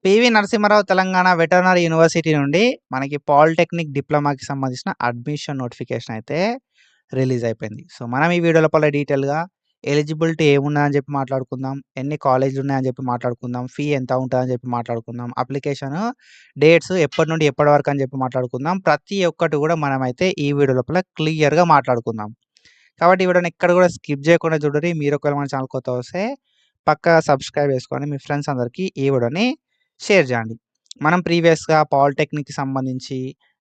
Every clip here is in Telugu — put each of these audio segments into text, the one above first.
PV Narasimha Rao Telangana veterinary university నుండి మనకి పాలిటెక్నిక్ డిప్లొమాకి సంబంధించిన అడ్మిషన్ నోటిఫికేషన్ అయితే రిలీజ్ అయిపోయింది. సో, మనం ఈ వీడియో లోపల డీటెయిల్‌గా ఎలిజిబిలిటీ ఏమున్నదని చెప్పి మాట్లాడుకుందాం. ఎన్ని కాలేజ్‌లు ఉన్నాయని చెప్పి మాట్లాడుకుందాం. ఫీ ఎంత ఉంటదని చెప్పి మాట్లాడుకుందాం. అప్లికేషన్ డేట్స్ ఎప్పటి నుండి ఎప్పటి వరకు అని చెప్పి మాట్లాడుకుందాం. ప్రతి ఒక్కటి కూడా మనమైతే ఈ వీడియో లోపల క్లియర్‌గా మాట్లాడుకుందాం. కాబట్టి ఈ వీడియోని ఎక్కడ కూడా స్కిప్ చేయకుండా చూడండి. మీరు ఒకవేళ మన ఛానల్ కొత్తగా వస్తే పక్కా సబ్స్క్రైబ్ చేసుకొని మీ ఫ్రెండ్స్ అందరికీ ఈ వీడియోని షేర్ చేయండి. మనం ప్రీవియస్‌గా పాలిటెక్నిక్‌కి సంబంధించి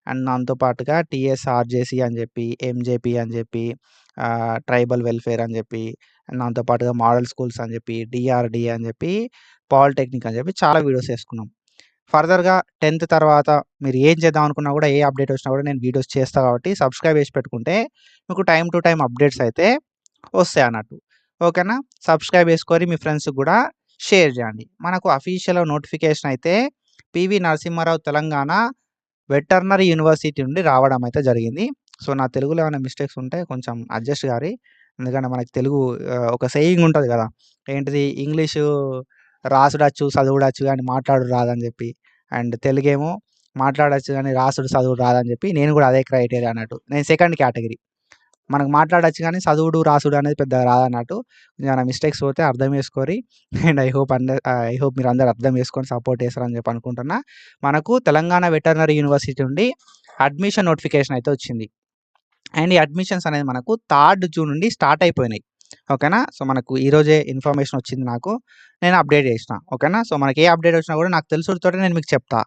అండ్ దాంతో పాటుగా టీఎస్ఆర్జేసీ అని చెప్పి, ఎంజేపీ అని చెప్పి, ట్రైబల్ వెల్ఫేర్ అని చెప్పి, అండ్ దాంతో పాటుగా మోడల్ స్కూల్స్ అని చెప్పి, డిఆర్‌డీఏ అని చెప్పి, పాలిటెక్నిక్ అని చెప్పి చాలా వీడియోస్ చేసుకున్నాం. ఫర్దర్‌గా 10థ్ తర్వాత మీరు ఏం చేద్దాం అనుకున్నా కూడా ఏ అప్డేట్ వచ్చినా కూడా నేను వీడియోస్ చేస్తా కాబట్టి సబ్స్క్రైబ్ చేసి పెట్టుకుంటే మీకు టైమ్ టు టైమ్ అప్డేట్స్ అయితే వస్తాయన్నట్టు. ఓకేనా? సబ్స్క్రైబ్ చేసుకొని మీ ఫ్రెండ్స్‌కి కూడా షేర్ చేయండి. మనకు అఫీషియల్ నోటిఫికేషన్ అయితే P V Narasimha Rao Telangana veterinary university నుండి రావడం అయితే జరిగింది. సో, నా తెలుగులో ఏమైనా మిస్టేక్స్ ఉంటే కొంచెం అడ్జస్ట్ గారి. ఎందుకంటే మనకి తెలుగు ఒక సేయింగ్ ఉంటది కదా! ఏంటిది ఇంగ్లీషు రాసుడచ్చు, చదువుడచ్చు గానీ మాట్లాడుడు రాదని చెప్పి. అండ్ తెలుగేమో మాట్లాడొచ్చు గానీ రాసుడు, చదువుడు రాదని చెప్పి నేను కూడా అదే క్రైటీరియా అన్నట్టు. నేను సెకండ్ కేటగిరీ. మనకు మాట్లాడొచ్చు గానీ చదువుడు, రాసుడు అనేది పెద్దగా రాదన్నట్టు. ఏమైనా మిస్టేక్స్ పోతే అర్థం చేసుకోరి. అండ్ ఐ హోప్ మీరందరూ అర్థం చేసుకొని సపోర్ట్ చేస్తారని చెప్పి అనుకుంటున్నా. మనకు తెలంగాణ వెటర్నరీ యూనివర్సిటీ నుండి అడ్మిషన్ నోటిఫికేషన్ అయితే వచ్చింది. అండ్ ఈ అడ్మిషన్స్ అనేది మనకు 3 జూన్ నుండి స్టార్ట్ అయిపోయినాయి. ఓకేనా? సో, మనకు ఈరోజే ఇన్ఫర్మేషన్ వచ్చింది నాకు. నేను అప్డేట్ చేసిన. ఓకేనా? సో, మనకి ఏ అప్డేట్ వచ్చినా కూడా నాకు తెలుసుడుతోటే నేను మీకు చెప్తా.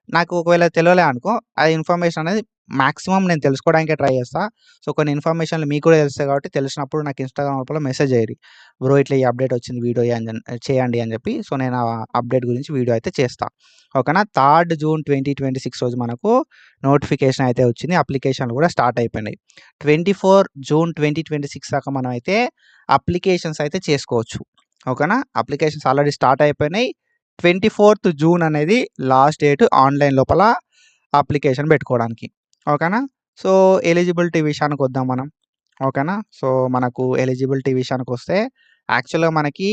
నాకు ఒకవేళ తెలవలే అనుకో, ఆ ఇన్ఫర్మేషన్ అనేది మాక్సిమం నేను తెలుసుకోవడానికే ట్రై చేస్తా. సో, కొన్ని ఇన్ఫర్మేషన్‌లు మీకు కూడా తెలుస్తాయి కాబట్టి తెలిసినప్పుడు నాకు ఇన్‌స్టాగ్రామ్ లోపల మెసేజ్ చేయండి. బ్రో ఇట్లా ఈ అప్డేట్ వచ్చింది వీడియో చేయండి అని చెప్పి. సో, నేను ఆ అప్డేట్ గురించి వీడియో అయితే చేస్తా. ఓకేనా? 3 జూన్ 2026 రోజు మనకు నోటిఫికేషన్ అయితే వచ్చింది. అప్లికేషన్‌లు కూడా స్టార్ట్ అయిపోయినాయి. 24 జూన్ 2026 దాకా మనం అయితే అప్లికేషన్స్ అయితే చేసుకోవచ్చు. ఓకేనా? అప్లికేషన్స్ ఆల్రెడీ స్టార్ట్ అయిపోయినాయి. 24థ్ జూన్ అనేది లాస్ట్ డేట్ ఆన్‌లైన్ లోపల అప్లికేషన్ పెట్టుకోవడానికి. ఓకేనా? సో, ఎలిజిబిలిటీ విషయానికొద్దాం మనం. ఓకేనా? సో, మనకు ఎలిజిబిలిటీ విషయానికొస్తే యాక్చువల్‌గా మనకి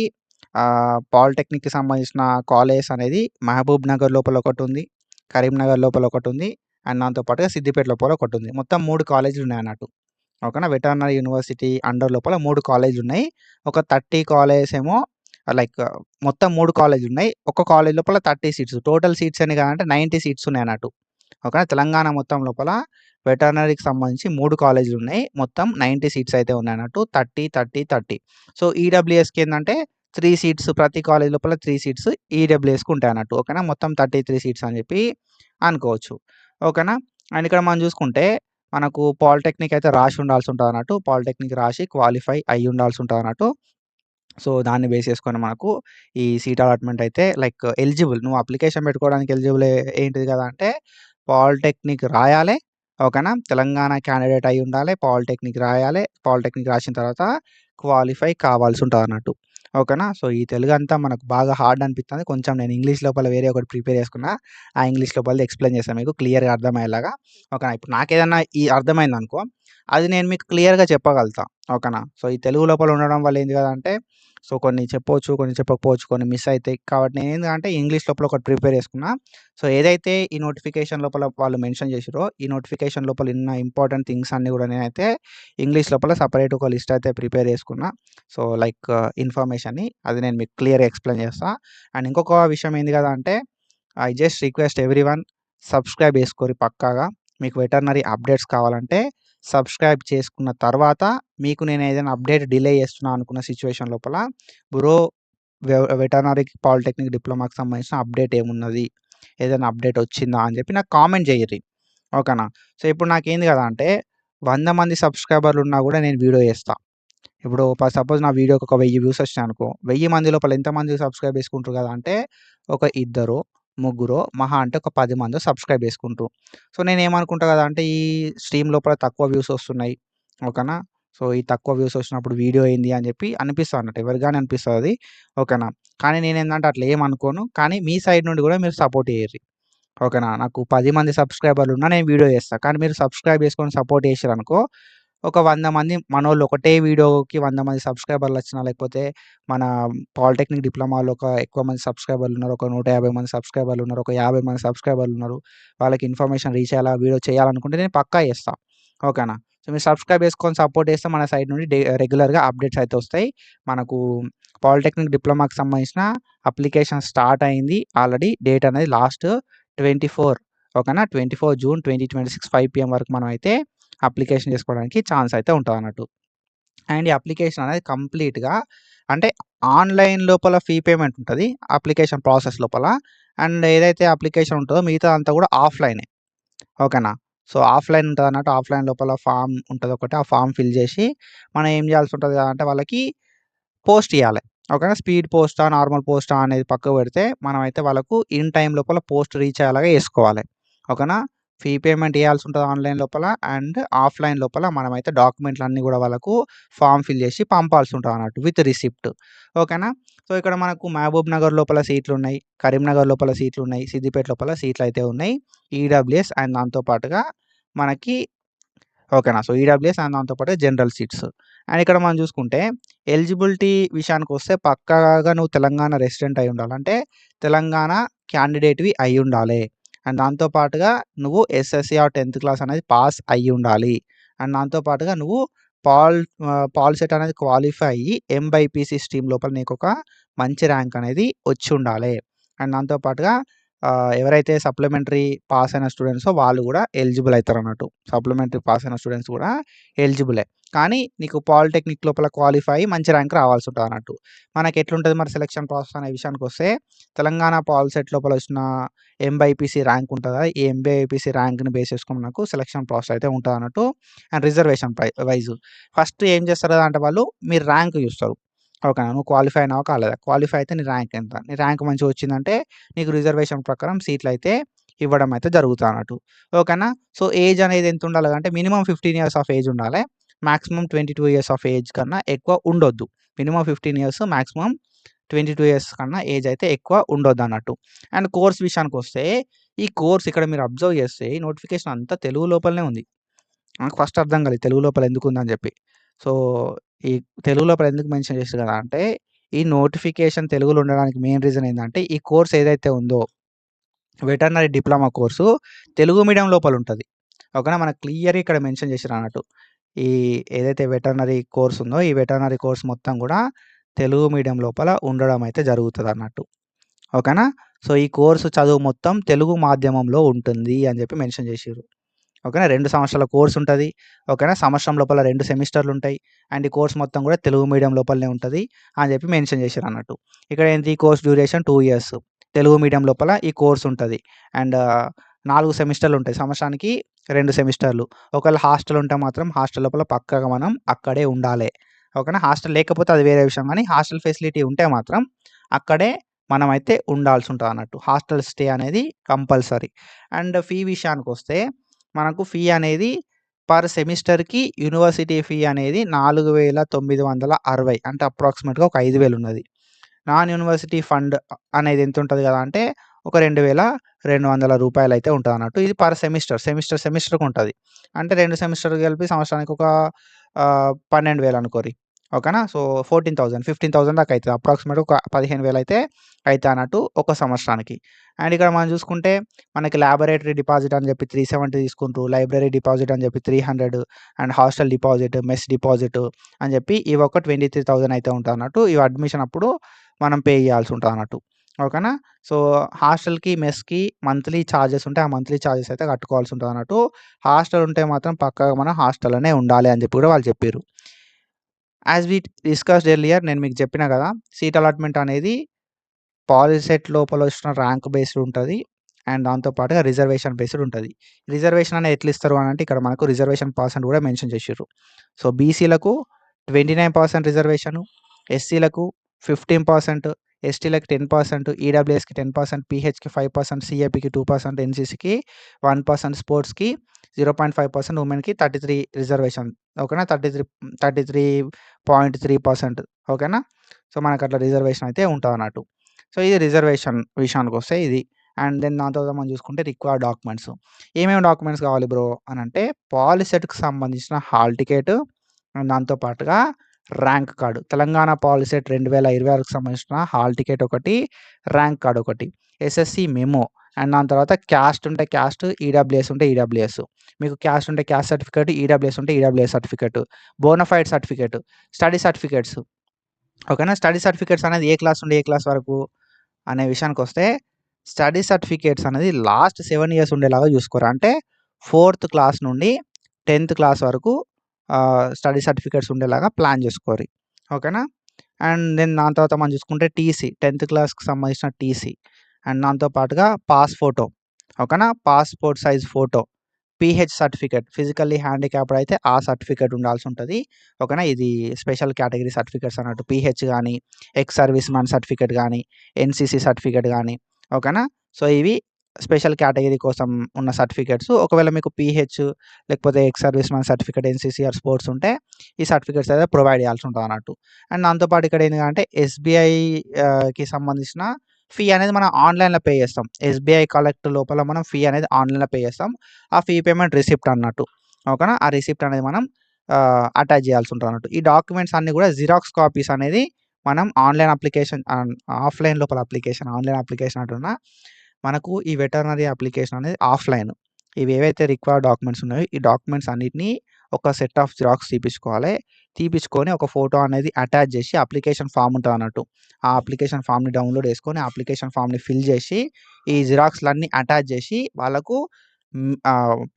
పాలిటెక్నిక్‌కి సంబంధించిన కాలేజెస్ అనేది మహబూబ్ నగర్ లోపల ఒకటుంది. కరీంనగర్ లోపల ఒకటుంది. అండ్ దాంతో పాటుగా సిద్దిపేట లోపల ఒకటుంది. మొత్తం 3 కాలేజీలు ఉన్నాయన్నట్టు. ఓకేనా? వెటర్నరీ యూనివర్సిటీ అండర్ లోపల 3 కాలేజీలున్నాయి. ఒక 30 కాలేజెస్ ఏమో లైక్ మొత్తం 3 కాలేజీలున్నాయి. ఒక కాలేజ్ లోపల 30 సీట్స్. టోటల్ సీట్స్ ఎన్ని కాదంటే 90 సీట్స్ ఉన్నాయన్నట్టు. ఓకేనా? తెలంగాణ మొత్తం లోపల వెటర్నరీకి సంబంధించి 3 కాలేజీలున్నాయి. మొత్తం 90 సీట్స్ అయితే ఉన్నాయన్నట్టు. 30, 30, 30. సో, ఈడబ్ల్యూఎస్‌కి ఏందంటే 3 సీట్స్ ప్రతి కాలేజ్ లోపల 3 సీట్స్ ఈడబ్ల్యూఎస్‌కి ఉంటాయన్నట్టు. ఓకేనా? మొత్తం 33 సీట్స్ అని చెప్పి అనుకోవచ్చు. ఓకేనా? అండ్ ఇక్కడ మనం చూసుకుంటే మనకు పాలిటెక్నిక్ అయితే రాసి ఉండాల్సి ఉంటదన్నట్టు. పాలిటెక్నిక్ రాసి క్వాలిఫై అయ్యి ఉండాల్సి ఉంటదన్నట్టు. సో, దాన్ని బేస్ చేసుకొని మనకు ఈ సీట్ అలాట్‌మెంట్ అయితే లైక్ ఎలిజిబుల్ నువ్వు అప్లికేషన్ పెట్టుకోవడానికి ఎలిజిబుల్ ఏంటిది కదా అంటే పాలిటెక్నిక్ రాయాలే. ఓకేనా? తెలంగాణ క్యాండిడేట్ అయ్యి ఉండాలి. పాలిటెక్నిక్ రాయాలి. పాలిటెక్నిక్ రాసిన తర్వాత క్వాలిఫై కావాల్సి ఉంటదన్నట్టు. ఓకేనా? సో, ఈ తెలుగంతా మనకు బాగా హార్డ్ అనిపిత్తంది. కొంచెం నేను ఇంగ్లీష్ లోపల వేరే ఒకటి ప్రిపేర్ చేసుకున్నా. ఆ ఇంగ్లీష్ లోపలిది ఎక్స్‌ప్లెయిన్ చేస్తా మీకు క్లియర్‌గా అర్థమయ్యేలాగా. ఓకేనా? ఇప్పుడు నాకేదన్నా అర్థమైందనుకో, అది నేను మీకు క్లియర్‌గా చెప్పగలుగుతా. ఓకేనా? సో, ఈ తెలుగు లోపల ఉండడం వల్ల ఏంది కదంటే, సో, కొన్ని చెప్పొచ్చు, కొన్ని చెప్పకపోవచ్చు, కొన్ని మిస్ అయితాయి. కాబట్టి నేనేందంటే ఇంగ్లీష్ లోపల ఒకటి ప్రిపేర్ చేసుకున్నా. సో, ఏదైతే ఈ నోటిఫికేషన్ లోపల వాళ్ళు మెన్షన్ చేసిర్రో, ఈ నోటిఫికేషన్ లోపల ఉన్న ఇంపార్టెంట్ థింగ్స్ అన్నీ కూడా నేనైతే ఇంగ్లీష్ లోపల సెపరేట్ ఒక లిస్ట్ అయితే ప్రిపేర్ చేసుకున్నా. సో, లైక్ ఇన్ఫర్మేషన్‌ని అది నేను మీకు క్లియర్‌గా ఎక్స్‌ప్లెయిన్ చేస్తా. అండ్ ఇంకొక విషయం ఏంది కదా అంటే, I just request everyone subscribe చేసుకోరి పక్కాగా. మీకు వెటర్నరీ అప్డేట్స్ కావాలంటే సబ్స్క్రైబ్ చేసుకున్న తర్వాత మీకు నేను ఏదైనా అప్డేట్ డిలే చేస్తున్నా అనుకున్న సిట్యుయేషన్ లోపల బ్రో వెటర్నరీ పాలిటెక్నిక్ డిప్లొమాకి సంబంధించిన అప్డేట్ ఏమున్నది? ఏదైనా అప్డేట్ వచ్చిందా? అని చెప్పి నాకు కామెంట్ చేయిర్రి. ఓకేనా? సో, ఇప్పుడు నాకేంది కదా అంటే 100 మంది సబ్స్క్రైబర్లు ఉన్నా కూడా నేను వీడియో చేస్తా. ఇప్పుడు సపోజ్ నా వీడియోకి ఒక 1000 వ్యూస్ వచ్చినాయనుకో, 1000 మంది లోపల ఎంతమంది సబ్స్క్రైబ్ చేసుకుంటారు కదా అంటే, ఒక ఇద్దరో, ముగ్గురో, మహా అంటే ఒక 10 మందో సబ్స్క్రైబ్ చేసుకుంట్రు. సో, నేనేమనుకుంటా కదా అంటే, ఈ స్ట్రీమ్ లోపల తక్కువ వ్యూస్ వస్తున్నాయి. ఓకేనా? సో, ఈ తక్కువ వ్యూస్ వచ్చినప్పుడు వీడియో ఏంది అని చెప్పి అనిపిస్తది అన్నట్టు. ఎవరికి గాని అనిపిస్తదది. ఓకేనా? కానీ నేనేందంటే అట్లా ఏమనుకోను. కానీ మీ సైడ్ నుండి కూడా మీరు సపోర్ట్ చేయిర్రి. ఓకేనా? నాకు 10 మంది సబ్స్క్రైబర్లున్నా నేను వీడియో చేస్తా. కానీ మీరు సబ్స్క్రైబ్ చేసుకొని సపోర్ట్ చేసిర్రనుకో, ఒక 100 మంది మనోళ్ళు ఒకటే వీడియోకి 100 మంది సబ్‌స్క్రైబర్‌లొచ్చినా, లేకపోతే మన పాలిటెక్నిక్ డిప్లొమాలో ఎక్కువ మంది సబ్‌స్క్రైబర్‌లున్నారు. ఒక 150 మంది సబ్‌స్క్రైబర్‌లున్నారు. ఒక 50 మంది సబ్‌స్క్రైబర్‌లున్నారు. వాళ్ళకి ఇన్ఫర్మేషన్ రీచ్ అయ్యేలా వీడియో చేయాలనుకుంటే నేను పక్కా చేస్తా. ఓకేనా? సో, మీరు సబ్‌స్క్రైబ్ చేసుకొని సపోర్ట్ చేస్తే మన సైడ్ నుండి రెగ్యులర్‌గా అప్డేట్స్ అయితే వస్తాయి. మనకు పాలిటెక్నిక్ డిప్లొమాకి సంబంధించిన అప్లికేషన్ స్టార్ట్ అయింది. ఆల్రెడీ డేట్ అనేది లాస్ట్ 24 ఓకేనా? 24 జూన్ 2026 5 పీఎం వరకు మనమైతే అప్లికేషన్ చేసుకోవడానికి ఛాన్స్ అయితే ఉంటదన్నట్టు. అండ్ ఈ అప్లికేషన్ అనేది కంప్లీట్‌గా అంటే ఆన్‌లైన్ లోపల ఫీ పేమెంట్ ఉంటది. అప్లికేషన్ ప్రాసెస్ లోపల. అండ్ ఏదైతే అప్లికేషన్ ఉంటదో మిగతాదంతా కూడా ఆఫ్‌లైనే. ఓకేనా? సో, ఆఫ్‌లైన్ ఉంటదన్నట్టు. ఆఫ్‌లైన్ లోపల ఫార్మ్ ఉంటదొకటి. ఆ ఫార్మ్ ఫిల్ చేసి మనం ఏం చేయాల్సి ఉంటది అంటే వాళ్ళకి పోస్ట్ ఇయ్యాలే. ఓకేనా? స్పీడ్ పోస్టా, నార్మల్ పోస్టా అనేది పక్కకు పెడితే మనమైతే వాళ్ళకు ఇన్ టైమ్ లోపల పోస్ట్ రీచ్ అయ్యేలాగా చేసుకోవాలి. ఓకేనా? ఫీ పేమెంట్ ఇయ్యాల్సి ఉంటది ఆన్‌లైన్ లోపల. అండ్ ఆఫ్‌లైన్ లోపల మనమైతే డాక్యుమెంట్‌లన్నీ గూడా వాళ్ళకు ఫార్మ్ ఫిల్ చేసి పంపాల్సి ఉంటదన్నట్టు విత్ రిసిప్ట్. ఓకేనా? సో, ఇక్కడ మనకు మహబూబ్ నగర్ లోపల సీట్లున్నాయి. కరీంనగర్ లోపల సీట్లున్నాయి. సిద్దిపేట లోపల సీట్లయితే ఉన్నాయి. ఈడబ్ల్యూఎస్ అండ్ దాంతో పాటుగా మనకి ఓకేనా. సో, ఈడబ్ల్యూఎస్ అండ్ దాంతో పాటు జనరల్ సీట్స్. అండ్ ఇక్కడ మనం చూసుకుంటే ఎలిజిబిలిటీ విషయానికొస్తే పక్కాగా నువ్వు తెలంగాణ రెసిడెంట్ అయ్యుండాలి. అంటే తెలంగాణ క్యాండిడేట్‌వి అయ్యుండాలి. అండ్ దాంతో పాటుగా నువ్వు ఎస్ఎస్‌సీ ఆర్ 10థ్ క్లాస్ అనేది పాస్ అయ్యుండాలి. అండ్ దాంతో పాటుగా నువ్వు పాల్ సెట్ అనేది క్వాలిఫై అయ్యి ఎంబైపీసీ స్ట్రీమ్ లోపల నీకొక మంచి ర్యాంక్ అనేది వచ్చుండాలి. అండ్ దాంతో పాటుగా ఎవరైతే సప్లిమెంటరీ పాస్ అయిన స్టూడెంట్సో వాళ్ళు గూడా ఎలిజిబుల్ అయితారన్నట్టు. సప్లిమెంటరీ పాస్ అయిన స్టూడెంట్స్ గూడా ఎలిజిబులే. కానీ నీకు పాలిటెక్నిక్ లోపల క్వాలిఫై అయ్యి మంచి ర్యాంక్ రావాల్సి ఉంటదన్నట్టు. మనకెట్లుంటది మరి సెలక్షన్ ప్రాసెస్ అనే విషయానికొస్తే తెలంగాణ పాల్ సెట్ లోపల వచ్చిన ఎంబైపీసీ ర్యాంక్ ఉంటదా? ఈ ఎంబైపీసీ ర్యాంక్‌ని బేస్ చేసుకొని మనకు సెలక్షన్ ప్రాసెస్ అయితే ఉంటదన్నట్టు. అండ్ రిజర్వేషన్ వైస్ ఫస్ట్ ఏం చేస్తారు అంటే వాళ్ళు మీ ర్యాంక్ చూస్తారు. ఓకేనా. నువ్వు క్వాలిఫై అయినావా? కాలేదా? క్వాలిఫై అయితే నీ ర్యాంక్ ఎంత? నీ ర్యాంక్ మంచిగొచ్చిందంటే నీకు రిజర్వేషన్ ప్రకారం సీట్లయితే ఇవ్వడం అయితే జరుగుతదన్నట్టు. ఓకేనా. సో, ఏజ్ అనేది ఎంత ఉండాలంటే మినిమమ్ 15 ఇయర్స్ ఆఫ్ ఏజ్ ఉండాలే. మాక్సిమం 22 ఇయర్స్ ఆఫ్ ఏజ్ కన్నా ఎక్కువ ఉండొద్దు. మినిమమ్ 15 ఇయర్స్, మాక్సిమం 22 ఇయర్స్ కన్నా ఏజ్ అయితే ఎక్కువ ఉండొద్దన్నట్టు. అండ్ కోర్స్ విషయానికొస్తే ఈ కోర్స్ ఇక్కడ మీరు అబ్జర్వ్ చేస్తే ఈ నోటిఫికేషన్ అంతా తెలుగు లోపలనే ఉంది. నాకు ఫస్ట్ అర్థం కాలేదు తెలుగు లోపల ఎందుకుందని జెప్పి. సో, ఈ తెలుగు లోపల ఎందుకు మెన్షన్ చేసిర్రు కదా అంటే, ఈ నోటిఫికేషన్ తెలుగులో ఉండడానికి మెయిన్ రీజన్ ఏందంటే, ఈ కోర్స్ ఏదైతే ఉందో veterinary diploma course Telugu medium లోపలుంటది. ఓకేనా. మనకు క్లియర్‌గా ఇక్కడ మెన్షన్ చేసిర్రన్నట్టు. ఈ ఏదైతే వెటర్నరీ కోర్స్ ఉందో, ఈ వెటర్నరీ కోర్స్ మొత్తం గూడా తెలుగు మీడియం లోపల ఉండడం అయితే జరుగుతదన్నట్టు. ఓకేనా. సో, ఈ కోర్సు చదువు మొత్తం తెలుగు మాధ్యమంలో ఉంటుంది అని జెప్పి మెన్షన్ చేసిర్రు. ఓకేనా. 2 సంవత్సరాల కోర్స్ ఉంటది. ఓకేనా. సంవత్సరం లోపల 2 సెమిస్టర్‌లుంటాయి. అండ్ ఈ కోర్స్ మొత్తం గూడా తెలుగు మీడియం లోపలనే ఉంటది అని జెప్పి మెన్షన్ చేసిర్రన్నట్టు. ఇక్కడ ఏంటి course duration 2 years. Telugu medium లోపల ఈ కోర్స్ ఉంటది. అండ్ 4 సెమిస్టర్‌లుంటాయి. సంవత్సరానికి 2 సెమిస్టర్‌లు. ఒకవేళ హాస్టల్ ఉంటే మాత్రం హాస్టల్ లోపల పక్కాగా మనం అక్కడే ఉండాలే. ఓకేనా. హాస్టల్ లేకపోతే అది వేరే విషయం గానీ, హాస్టల్ ఫెసిలిటీ ఉంటే మాత్రం అక్కడే మనమైతే ఉండాల్సుంటదన్నట్టు. హాస్టల్ స్టే అనేది కంపల్సరీ. అండ్ ఫీ విషయానికొస్తే మనకు ఫీ అనేది పర్ సెమిస్టర్‌కి యూనివర్సిటీ ఫీ అనేది 4,960 అంటే అప్రాక్సిమేట్‌గా ఒక 5,000 ఉన్నది. నాన్ యూనివర్సిటీ ఫండ్ అనేది ఎంతుంటది గదా అంటే ఒక రూ. 2,200 రూపాయలైతే ఉంటదన్నట్టు. ఇది పర్ సెమిస్టర్‌కుంటది. అంటే 2 సెమిస్టర్‌లు కలిపి సంవత్సరానికి ఒక 12,000 అనుకోరి. ఓకేనా. సో, 14,000, 15,000 దాకా అయితది. అప్రాక్సిమేట్‌గా ఒక 15,000 అయితే అయితదన్నట్టు ఒక సంవత్సరానికి. అండ్ ఇక్కడ మనం చూసుకుంటే మనకి లాబొరేటరీ డిపాజిట్ అని చెప్పి 370 తీసుకుంట్రు. లైబ్రరీ డిపాజిట్ అని చెప్పి 300 and hostel deposit, mess deposit అని చెప్పి ఇవి ఒక 23,000 అయితే ఉంటదన్నట్టు. ఇవి అడ్మిషన్ అప్పుడు మనం పే చేయాల్సి ఉంటదన్నట్టు. ఓకేనా. సో, హాస్టల్‌కి, మెస్‌కి మంత్లీ చార్జెస్ ఉంటాయి. ఆ మంత్లీ చార్జెస్ అయితే కట్టుకోవాల్సి ఉంటదన్నట్టు. హాస్టల్ ఉంటే మాత్రం పక్కాగా మనం హాస్టల్‌లోనే ఉండాలి అని చెప్పి కూడా వాళ్ళు చెప్పిర్రు. యాస్ వి డిస్కస్డ్ ఎర్లియర్ నేను మీకు చెప్పినా గదా! సీట్ అలాట్‌మెంట్ అనేది పాలిసెట్ లోపల వచ్చిన ర్యాంక్ బేస్డ్ ఉంటది. అండ్ దాంతో పాటుగా రిజర్వేషన్ బేస్డ్ ఉంటది. రిజర్వేషన్ అనేది ఎట్లా ఇస్తారు అనంటే ఇక్కడ మనకు రిజర్వేషన్ పర్సెంట్ కూడా మెన్షన్ చేసిర్రు. సో, బీసీలకు 29% రిజర్వేషను, ఎస్సీలకు 15%, ఎస్టీలకి 10%, ఈడబ్ల్యూఎస్‌కి 10%, పీహెచ్‌కి 5%, సీఏపీకి 2%, ఎన్‌సీసీకి 1%, స్పోర్ట్స్‌కి 0.5%, ఉమెన్‌కి 33 రిజర్వేషన్. ఓకేనా. 33.3% ఓకేనా. సో, మనకట్లా రిజర్వేషన్ అయితే ఉంటదన్నట్టు. సో, ఇది రిజర్వేషన్ విషయానికొస్తే ఇది. అండ్ దెన్ దాని తర్వాత మనం చూసుకుంటే రిక్వైర్డ్ డాక్యుమెంట్స్. ఏమేమి డాక్యుమెంట్స్ కావాలి బ్రో అనంటే, పాలిసెట్‌కి సంబంధించిన హాల్ టికెట్, అండ్ దాంతో పాటుగా ర్యాంక్ కార్డ్. తెలంగాణ పాలిసెట్ 2026కి సంబంధించిన హాల్ టికెట్ ఒకటి, ర్యాంక్ కార్డ్ ఒకటి, ఎస్ఎస్‌సి మెమో, అండ్ దాని తర్వాత క్యాస్ట్ ఉంటే క్యాస్ట్, ఈడబ్ల్యూఎస్ ఉంటే ఈడబ్ల్యూఎస్. మీకు క్యాస్ట్ ఉంటే క్యాస్ట్ సర్టిఫికేట్, ఈడబ్ల్యూఎస్ ఉంటే EWS certificate, bona fide certificate, study certificates. ఓకేనా. స్టడీ సర్టిఫికేట్స్ అనేది ఏ క్లాస్ నుండి ఏ క్లాస్ వరకు అనే విషయానికొస్తే, స్టడీ సర్టిఫికేట్స్ అనేది లాస్ట్ 7 ఇయర్స్ ఉండేలాగా చూసుకోరా. అంటే 4th క్లాస్ నుండి 10th క్లాస్ వరకు స్టడీ సర్టిఫికేట్స్ ఉండేలాగా ప్లాన్ చేసుకోరి. ఓకేనా. అండ్ దెన్ దాని తర్వాత మనం చూసుకుంటే టీసీ, 10th క్లాస్‌కి సంబంధించిన టీసీ, అండ్ దాంతో పాటుగా పాస్ ఫోటో. ఓకేనా. Passport size photo, pH certificate, physically handicapped అయితే ఆ సర్టిఫికేట్ ఉండాల్సి ఉంటది. ఓకేనా. ఇది స్పెషల్ కేటగిరీ సర్టిఫికేట్స్ అన్నట్టు. పీహెచ్ గానీ, ఎక్స్ సర్వీస్ మ్యాన్ సర్టిఫికేట్ గానీ, ఎన్‌సీసీ సర్టిఫికేట్ గానీ. ఓకేనా. సో, ఇవి స్పెషల్ కేటగిరీ కోసం ఉన్న సర్టిఫికేట్స్. ఒకవేళ మీకు పీహెచ్ లేకపోతే ex service man certificate, NCC or sports ఉంటే ఈ సర్టిఫికేట్స్ అయితే ప్రొవైడ్ చేయాల్సి ఉంటదన్నట్టు. అండ్ దాంతో పాటు ఇక్కడ ఏంటిదంటే కి సంబంధించిన ఫీ అనేది మనం ఆన్‌లైన్‌లో పే చేస్తాం. ఎస్‌బీఐ కలెక్ట్ లోపల మనం ఫీ అనేది ఆన్‌లైన్‌లో పే చేస్తాం. ఆ ఫీ పేమెంట్ రిసిప్ట్ అన్నట్టు. ఓకేనా. ఆ రిసిప్ట్ అనేది మనం అటాచ్ చేయాల్సి ఉంటదన్నట్టు. ఈ డాక్యుమెంట్స్ అన్నీ కూడా జిరాక్స్ కాపీస్ అనేది మనం ఆన్‌లైన్ అప్లికేషన్ ఆఫ్‌లైన్ లోపల అప్లికేషన్, ఆన్‌లైన్ అప్లికేషన్ అంటున్నా. మనకు ఈ వెటర్నరీ అప్లికేషన్ అనేది ఆఫ్‌లైన్. ఇవి ఏవైతే రిక్వైర్డ్ డాక్యుమెంట్స్ ఉన్నాయో, ఈ డాక్యుమెంట్స్ అన్నిటిని ఒక సెట్ ఆఫ్ జిరాక్స్ తీపిచ్చుకోవాలి. తీపిచ్చుకొని ఒక ఫోటో అనేది అటాచ్ చేసి అప్లికేషన్ ఫార్మ్ ఉంటదన్నట్టు. ఆ అప్లికేషన్ ఫార్మ్‌ని డౌన్‌లోడ్ చేసుకొని, ఆ అప్లికేషన్ ఫార్మ్‌ని ఫిల్ చేసి, ఈ జిరాక్స్‌లన్నీ అటాచ్ చేసి వాళ్ళకు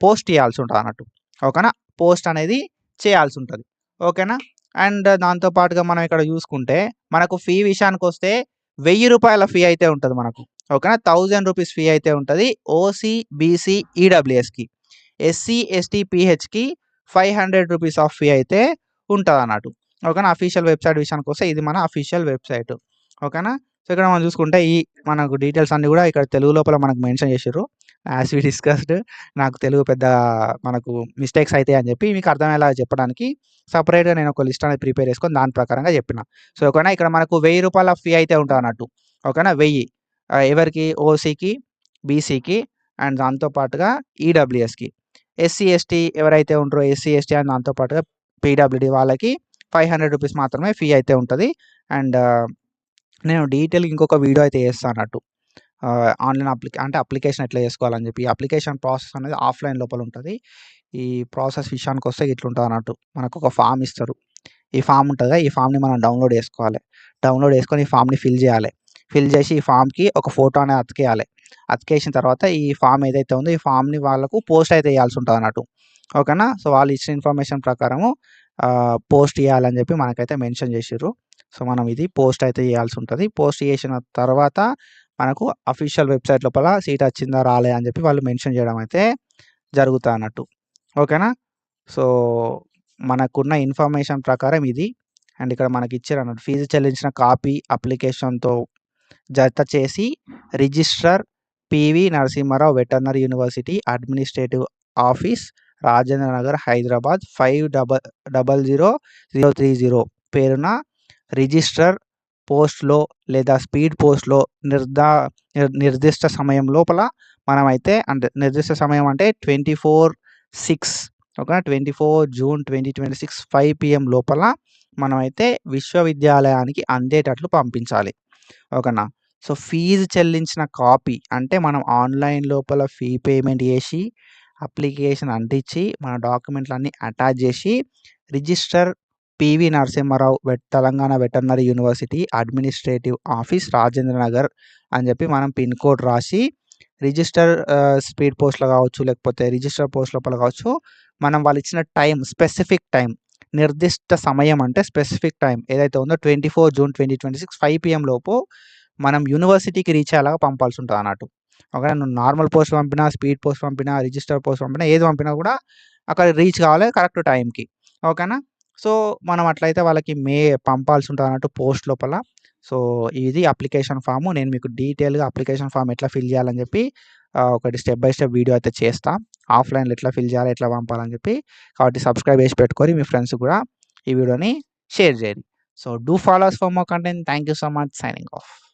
పోస్ట్ చేయాల్సి ఉంటదన్నట్టు. ఓకేనా. పోస్ట్ అనేది చేయాల్సి ఉంటది. ఓకేనా. అండ్ దాంతో పాటుగా మనం ఇక్కడ చూసుకుంటే, మనకు ఫీ విషయానికొస్తే రూ. 1000 ఫీ అయితే ఉంటది మనకు. ఓకేనా. రూ. 1000 ఫీ అయితే ఉంటది. ఓసీ, బీసీ, ఈడబ్ల్యూఎస్‌కి. ఎస్సీ, ఎస్టీ, పీహెచ్‌కి రూ. 500 ఆఫ్ ఫీ అయితే ఉంటదన్నట్టు. ఓకేనా. అఫీషియల్ వెబ్‌సైట్ విషయానికొస్తే ఇది మన అఫీషియల్ వెబ్‌సైట్. ఓకేనా. సో, ఇక్కడ మనం చూసుకుంటే మనకు డీటెయిల్స్ అన్నీ కూడా ఇక్కడ తెలుగు లోపల మనకు మెన్షన్ చేషిర్రు. యాస్ వి డిస్కస్డ్, నాకు తెలుగు పెద్ద మనకు మిస్టేక్స్ అయితాయని చెప్పి మీకు అర్థమయ్యేలాగా చెప్పడానికి సెపరేట్‌గా నేను ఒక లిస్ట్ అనేది ప్రిపేర్ చేసుకొని దాని ప్రకారంగా చెప్పిన. సో, ఓకేనా. ఇక్కడ మనకు రూ. 1000 ఫీ అయితే ఉంటదన్నట్టు. ఓకేనా. 1000 ఎవరికి? ఓసీకి, బీసీకి, అండ్ దాంతో పాటుగా ఈడబ్ల్యూఎస్‌కి. ఎస్సీ, ఎస్టీ ఎవరైతే ఉంటారో ఎస్సీ, ఎస్టీ అండ్ దాంతో పాటుగా పీడబ్ల్యూడీ వాళ్ళకి రూ. 500 మాత్రమే ఫీ అయితే ఉంటది. అండ్ నేను డీటెయిల్‌గా ఇంకొక వీడియో అయితే చేస్తా అన్నట్టు. ఆన్‌లైన్ అంటే అప్లికేషన్ ఎట్లా చేసుకోవాలని చెప్పి. ఈ అప్లికేషన్ ప్రాసెస్ అనేది ఆఫ్‌లైన్ లోపల ఉంటది. ఈ ప్రాసెస్ విషయానికొస్తే ఇట్లుంటదన్నట్టు. మనకొక ఫార్మ్ ఇస్తారు. ఈ ఫార్మ్ ఉంటది కదా! ఈ ఫార్మ్‌ని మనం డౌన్‌లోడ్ చేసుకోవాలి. డౌన్‌లోడ్ చేసుకొని ఈ ఫార్మ్‌ని ఫిల్ చేయాలి. ఫిల్ చేసి ఈ ఫార్మ్‌కి ఒక ఫోటో అనేది అతికేయాలి. అతికేసిన తర్వాత ఈ ఫార్మ్ ఏదైతే ఉందో ఈ ఫార్మ్‌ని వాళ్ళకు పోస్ట్ అయితే చేయాల్సి ఉంటదన్నట్టు. ఓకేనా. సో, వాళ్ళు ఇచ్చిన ఇన్ఫర్మేషన్ ప్రకారము పోస్ట్ చేయాలని చెప్పి మనకైతే మెన్షన్ చేషిర్రు. సో, మనం ఇది పోస్ట్ అయితే చేయాల్సి ఉంటది. పోస్ట్ చేసిన తర్వాత మనకు అఫీషియల్ వెబ్‌సైట్ లోపల సీట్ వచ్చిందా రాలే అని చెప్పి వాళ్ళు మెన్షన్ చేయడం అయితే జరుగుతదన్నట్టు. ఓకేనా. సో, మనకున్న ఇన్ఫర్మేషన్ ప్రకారం ఇది. అండ్ ఇక్కడ మనకిచ్చిరన్నట్టు. ఫీజు చెల్లించిన కాపీ అప్లికేషన్‌తో జత చేసి registrar P V Narasimha Rao veterinary university administrative office, Rajendra Nagar, Hyderabad 500030 పేరున రిజిస్టర్ పోస్ట్‌లో లేదా స్పీడ్ పోస్ట్‌లో నిర్దిష్ట సమయం లోపల మనమైతే, అంటే నిర్దిష్ట సమయం అంటే 24/6 ఓకేనా. 24 జూన్ 2026 5 PM లోపల మనమైతే విశ్వవిద్యాలయానికి అందేటట్లు పంపించాలి. ఓకేనా. సో, ఫీజు చెల్లించిన కాపీ అంటే మనం ఆన్‌లైన్ లోపల ఫీ పేమెంట్ చేసి, అప్లికేషన్ అంటించి, మన డాక్యుమెంట్‌లన్నీ అటాచ్ చేసి, register P V Narasimha Rao Telangana veterinary university administrative office, Rajendra Nagar అని చెప్పి మనం పిన్ కోడ్ రాసి, రిజిస్టర్ స్పీడ్ పోస్ట్‌లో కావచ్చు, లేకపోతే రిజిస్టర్ పోస్ట్ లోపల కావచ్చు, మనం వాళ్ళిచ్చిన స్పెసిఫిక్ టైం, నిర్దిష్ట సమయం అంటే స్పెసిఫిక్ టైం ఏదైతే ఉందో 24 జూన్ 2026 5 PM లోపు మనం యూనివర్సిటీకి రీచ్ అయ్యేలాగా పంపాల్సి ఉంటదన్నట్టు. ఓకేనా. నువ్వు నార్మల్ పోస్ట్ పంపినా, స్పీడ్ పోస్ట్ పంపినా, రిజిస్టర్ పోస్ట్ పంపినా, ఏది పంపినా కూడా అక్కడ రీచ్ కావాలి కరెక్ట్ టైంకి. ఓకేనా. సో, మనం అట్లయితే వాళ్ళకి పంపాల్సి ఉంటదన్నట్టు పోస్ట్ లోపల. సో, ఇది అప్లికేషన్ ఫార్మ్. నేను మీకు డీటెయిల్‌గా అప్లికేషన్ ఫార్మ్ ఎట్లా ఫిల్ చేయాలని చెప్పి ఒకటి స్టెప్ బై స్టెప్ వీడియో అయితే చేస్తా. ఆఫ్‌లైన్‌లో ఎట్లా ఫిల్ చేయాలి, ఎట్లా పంపాలని చెప్పి. కాబట్టి సబ్స్క్రైబ్ చేసి పెట్టుకొని మీ ఫ్రెండ్స్‌కి కూడా ఈ వీడియోని షేర్ చేయండి. So, do follow us for more content. Thank you so much. Signing off.